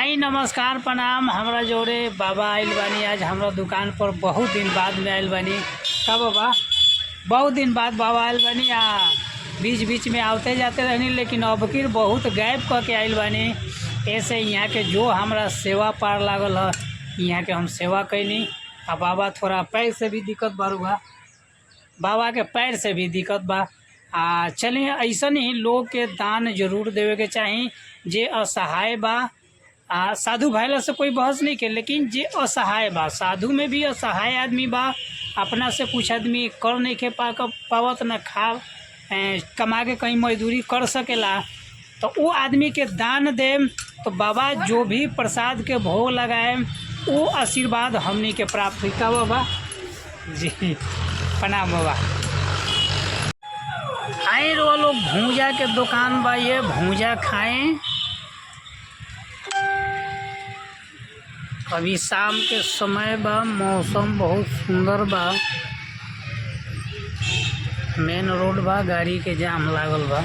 आई नमस्कार प्रणाम। हमरा जोड़े बाबा आइल बानी। आज हमरा दुकान पर बहुत दिन बाद में आइल बानी। का बाबा, बहुत दिन बाद बाबा आइल बानी। बीच बीच में आते जाते रहनी, लेकिन अब की बहुत गैप क के आइल बानी। ऐसे यहाँ के जो हमरा सेवा पार लागल है, यहाँ के हम सेवा कैनी। आ बाबा थोड़ा पैर से भी दिक्कत बा, बाबा के पैर से भी दिक्कत बा। चलिए, ऐसा ही लोग के दान जरूर देवे के चाही। जे असहाय बा, साधु भैला से कोई बहस नहीं के, लेकिन जे असहाय बा, साधु में भी असहाय आदमी बा। अपना से कुछ आदमी कर नहीं के पावत, न खा कमा के कहीं मजदूरी कर सकेला, तो वो आदमी के दान देम तो बाबा जो भी प्रसाद के भोग लगाए वो आशीर्वाद हमनी के प्राप्त हुई। का बाबा जी, प्रणाम बाबा। आए रो लोग, भूजा के दुकान बा, ये भूजा खाएं। अभी शाम के समय बा, मौसम बहुत सुंदर बा। मेन रोड बा, गाड़ी के जाम लागल बा।